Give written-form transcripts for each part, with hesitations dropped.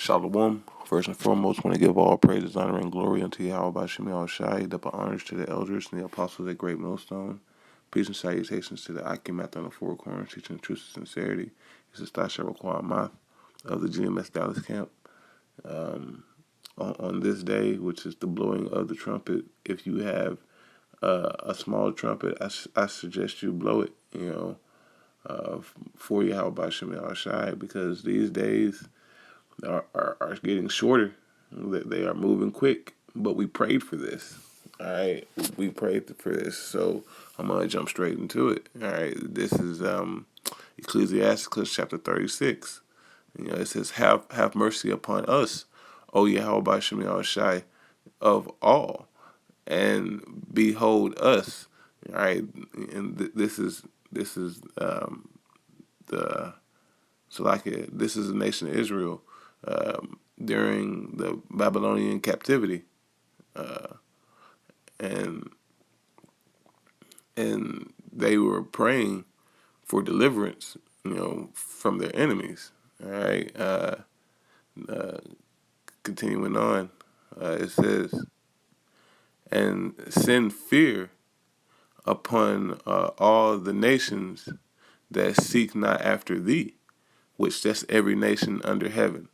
Shalom. First and foremost, I want to give all praises, honor, and glory unto Yahweh by Shemi Al-Shai, double honors to the elders and the apostles at Great Millstone. Peace and salutations to the Akimath on the Four Corners, teaching the truth and sincerity. This is Tasha Raquan of the GMS Dallas camp. On this day, which is the blowing of the trumpet, if you have a small trumpet, I suggest you blow it, for Yahweh by Shemi Al-Shai, because these days are getting shorter. They are moving quick, but we prayed for this. All right, we prayed for this, so I'm gonna jump straight into it. All right, this is Ecclesiasticus chapter 36. It says, "Have mercy upon us, O Yahweh Bashim Yahushai, of all, and behold us." All right, and the this is the nation of Israel during the Babylonian captivity, and they were praying for deliverance, from their enemies. All right, continuing on, it says, "And send fear upon all the nations that seek not after thee," which that's every nation under heaven.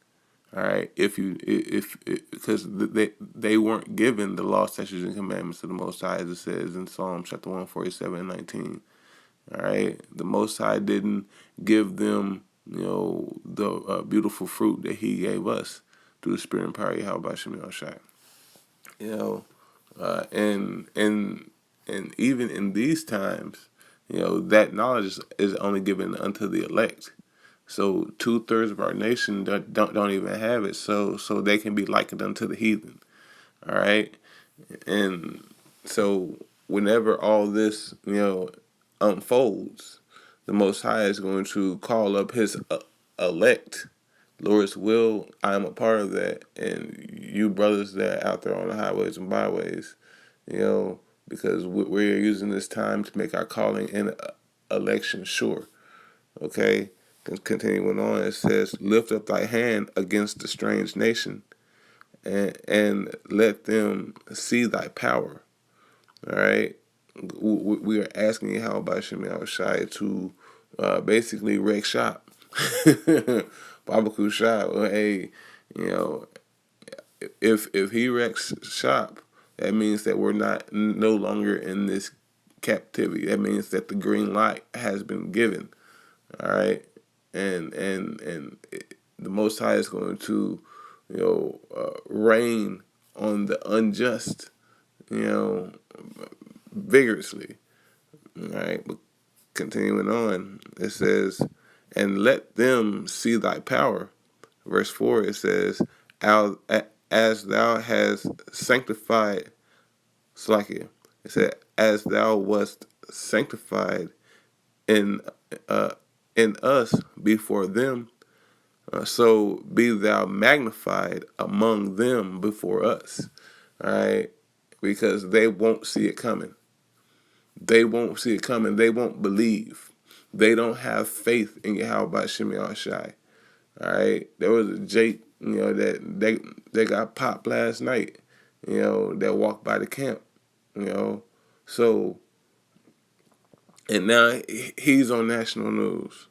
All right, because they weren't given the law, statutes, and commandments of the Most High, as it says in Psalm chapter 147 and 19. All right, the Most High didn't give them, the beautiful fruit that He gave us through the Spirit and power of Yahweh Shem Shai. And even in these times, that knowledge is only given unto the elect. So 2/3 of our nation don't even have it. So they can be likened unto the heathen. All right, and so whenever all this unfolds, the Most High is going to call up His elect. Lord's will, I am a part of that, and you brothers that are out there on the highways and byways, because we're using this time to make our calling and election sure. Okay. Continuing on, it says, "Lift up thy hand against the strange nation, and let them see thy power." All right, we are asking you how about Shemi Shai to basically wreck shop, barbecue shop. Well, hey, if he wrecks shop, that means that we're no longer in this captivity. That means that the green light has been given. All right, and the Most High is going to, rain on the unjust, vigorously. All right, but continuing on, it says, "And let them see thy power." Verse 4, it says, "As thou hast sanctified," Slakia. It said, "As thou wast sanctified in us before them, so be thou magnified among them before us." All right, because they won't see it coming. They won't see it coming. They won't believe. They don't have faith in Yahweh Shemi Shai. All right, there was a Jake, that they got popped last night, that walked by the camp, so, and now he's on national news.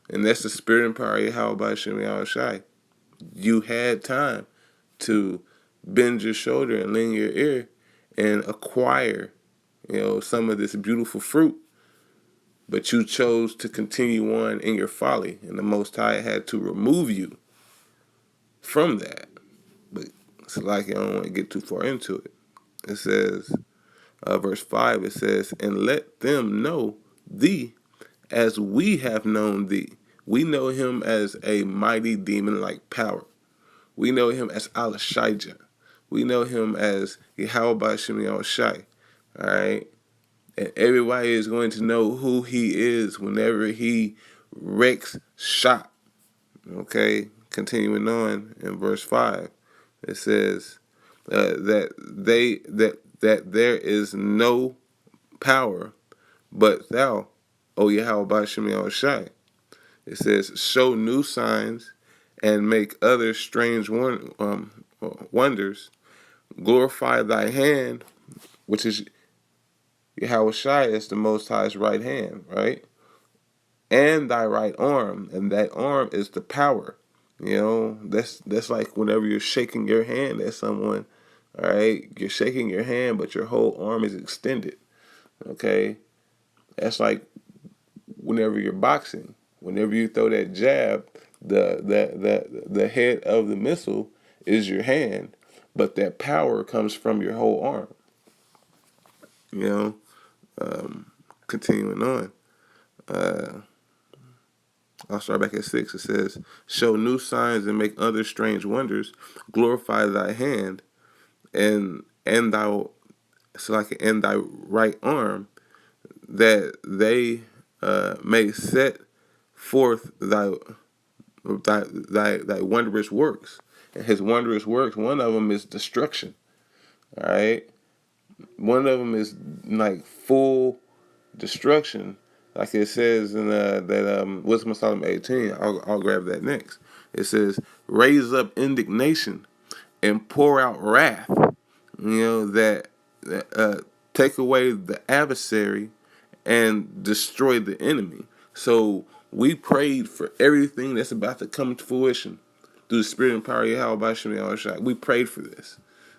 And that's the spirit and power of Yahweh Shem Shai. You had time to bend your shoulder and lean your ear and acquire, some of this beautiful fruit. But you chose to continue on in your folly. And the Most High had to remove you from that. But it's like I don't want to get too far into it. It says, verse 5, it says, "And let them know thee as we have known thee." We know him as a mighty demon-like power. We know him as Al-Shijah. We know him as Yahweh Shem Shai. All right? And everybody is going to know who he is whenever he wrecks shop. Okay? Continuing on in verse 5, it says that there is no power but thou, O Yahweh Shem Shai. It says, "Show new signs and make other strange wonders. Glorify thy hand, which is Yahushua, is the Most High's right hand, right? And thy right arm, and that arm is the power. That's like whenever you're shaking your hand at someone, all right? You're shaking your hand, but your whole arm is extended, okay? That's like whenever you're boxing. Whenever you throw that jab, the head of the missile is your hand, but that power comes from your whole arm. You know, continuing on. I'll start back at 6. It says, "Show new signs and make other strange wonders. Glorify thy hand and thy and thy right arm, that they may set forth thy wondrous works." And his wondrous works, one of them is destruction. All right, one of them is like full destruction, like it says in that Wisdom of Solomon 18. I'll grab that next. It says, "Raise up indignation and pour out wrath." That take away the adversary and destroy the enemy. So we prayed for everything that's about to come to fruition through the spirit and power of Yahweh Bashim Yahushua. We prayed for this.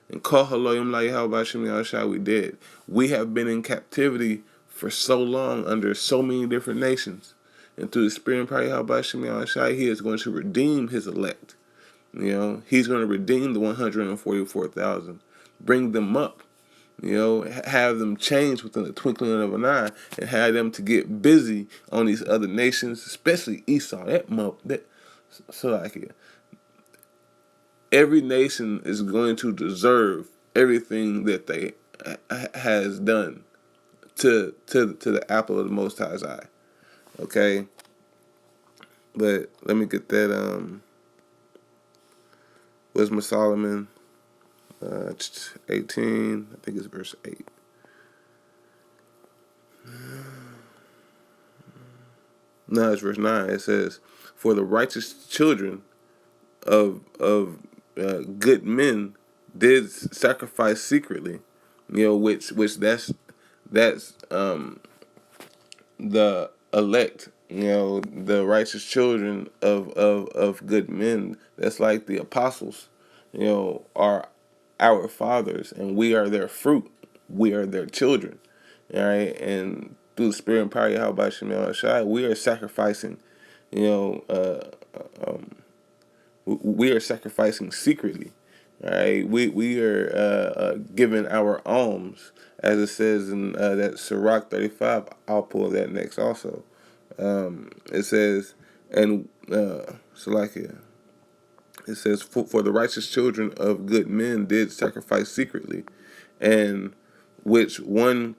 And Kol Haloyim La Yahweh Bashim Yahushua, we did. We have been in captivity for so long under so many different nations. And through the spirit and power of Yahweh Bashim Yahushua, he is going to redeem his elect. He's going to redeem the 144,000, bring them up, have them change within the twinkling of an eye, and have them to get busy on these other nations, especially Esau. So like every nation is going to deserve everything that they has done to the apple of the Most High's eye. Okay, but let me get that Wisdom of Solomon 18. I think it's verse 8. No, it's verse 9. It says, "For the righteous children of good men did sacrifice secretly," which that's the elect, the righteous children of good men. That's like the apostles, are our fathers, and we are their fruit. We are their children, all right? And through the spirit and power of Yahweh Shemel Shai, we are sacrificing, you know, we are sacrificing secretly. All right, we are giving our alms, as it says in that Sirach 35. I'll pull that next also. It says, and Salakia, it says, for the righteous children of good men did sacrifice secretly, and which one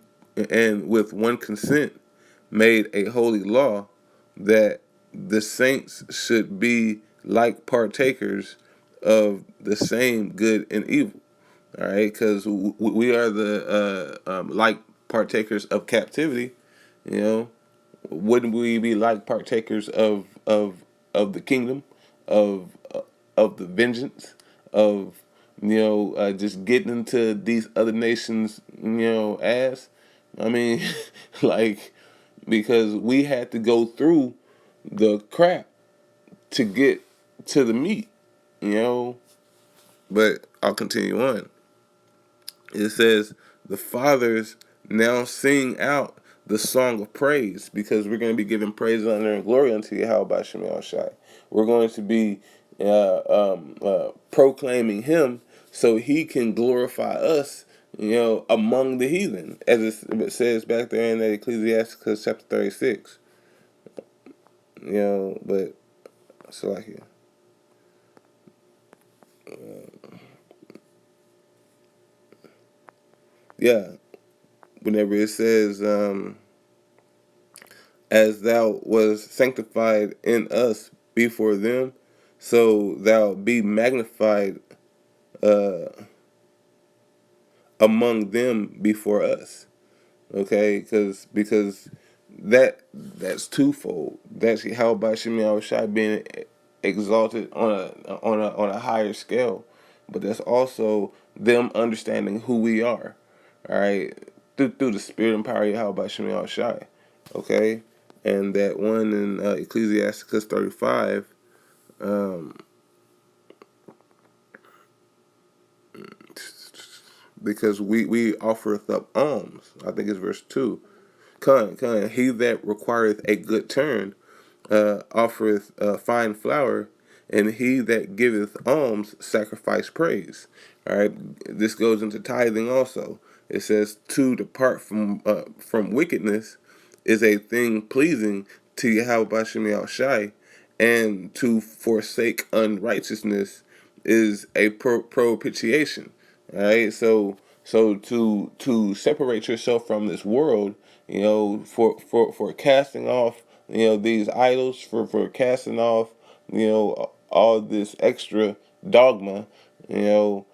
and with one consent made a holy law, that the saints should be like partakers of the same good and evil. All right, because we are the like partakers of captivity. Wouldn't we be like partakers of the kingdom, of of the vengeance, of just getting into these other nations ass? I mean, like, because we had to go through the crap to get to the meat, But I'll continue on. It says, "The fathers now sing out the song of praise," because we're going to be giving praise, honor, and glory unto Yahweh by Shemel Shai. We're going to be proclaiming him so he can glorify us, among the heathen, as it says back there in that Ecclesiasticus chapter 36. But so like here. Yeah, whenever it says, "As thou was sanctified in us before them, so thou be magnified uh, among them before us." Okay, because that's twofold. That's how by Shemi Shai being exalted on a higher scale, but that's also them understanding who we are. All right, through the spirit and power of Yahweh Shem Yahweh Shai. Okay, and that one in Ecclesiasticus 35. Because we offereth up alms. I think it's verse 2. He that requireth a good turn offereth fine flour, and he that giveth alms sacrifice praise. All right, this goes into tithing also. It says to depart from wickedness is a thing pleasing to Yahweh Bashem Shai, and to forsake unrighteousness is a propitiation. All right, so to separate yourself from this world, for casting off, these idols, for casting off, all this extra dogma, you know,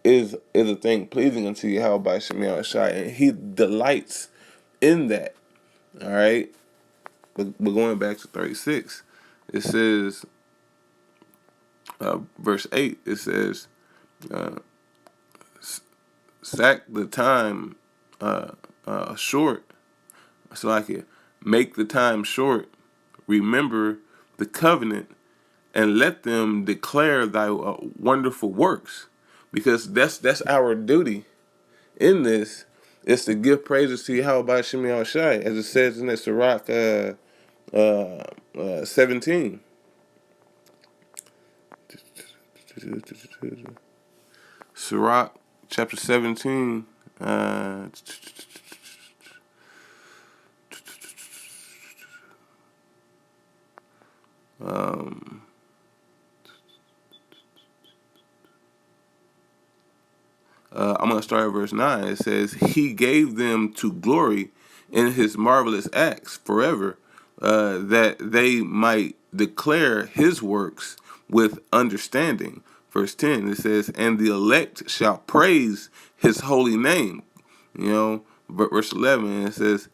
is a thing pleasing unto Yahweh by Shemiah Shai, and He delights in that. All right, but going back to 36, it says, verse 8. It says, sack the time short, so I can make the time short. Remember the covenant, and let them declare thy wonderful works, because that's our duty in this, is to give praises to Yahweh by Shemi Shai, as it says in the Sirach 17. Sirach chapter 17. I'm going to start at verse 9. It says, He gave them to glory in His marvelous acts forever, that they might declare His works with understanding. Verse 10, it says, And the elect shall praise His holy name. Verse 11, it says,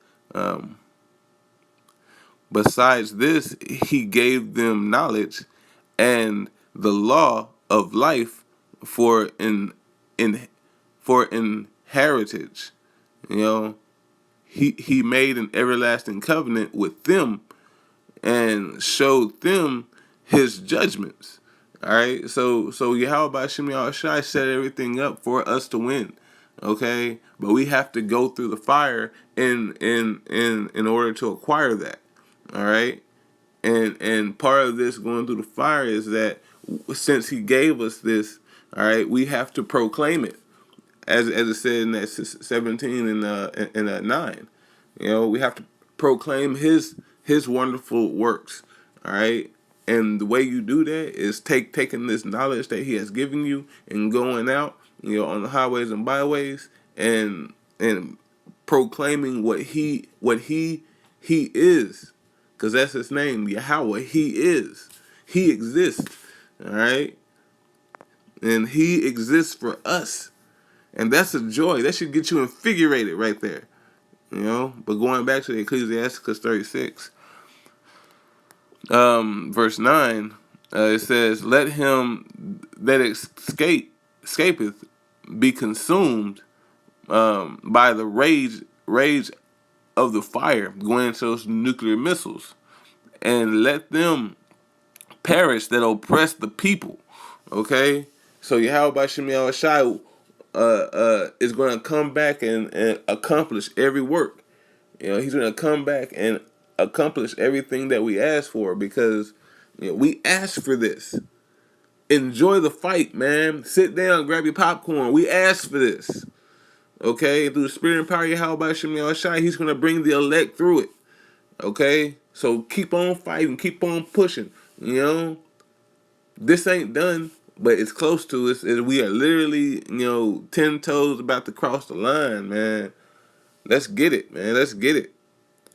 Besides this, He gave them knowledge and the law of life for in heritage. He made an everlasting covenant with them and showed them His judgments. All right, so Yahweh by Shem Shai set everything up for us to win. Okay, but we have to go through the fire in order to acquire that. All right, and part of this going through the fire is that since He gave us this, all right, we have to proclaim it, as it said in that 17 and 9. We have to proclaim His wonderful works. All right, and the way you do that is taking this knowledge that He has given you and going out, on the highways and byways, and proclaiming what he is, because that's His name, Yahweh. He is. He exists. All right, and He exists for us. And that's a joy. That should get you invigorated right there. But going back to the Ecclesiasticus 36, verse 9, it says, Let him that escapeth be consumed by the rage of the fire, going into those nuclear missiles, and let them perish that oppress the people. Okay? So Yahweh by Shemi Shai is going to come back and accomplish every work. He's going to come back and accomplish everything that we ask for, because we asked for this. Enjoy the fight, man. Sit down, grab your popcorn. We asked for this. Okay? Through the spirit and power of Yahweh by Shem Shai, He's going to bring the elect through it. Okay? So keep on fighting. Keep on pushing. This ain't done, but it's close to us. We are literally, 10 toes about to cross the line, man. Let's get it, man. Let's get it.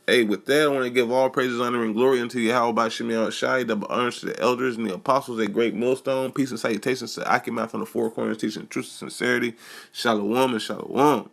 Hey, with that, I want to give all praises, honor, and glory unto Yahweh by Shemi Shai, double honors to the elders and the apostles, a great millstone. Peace and salutations to Achimath from the four corners, teaching truth and sincerity. Shalom and shalom.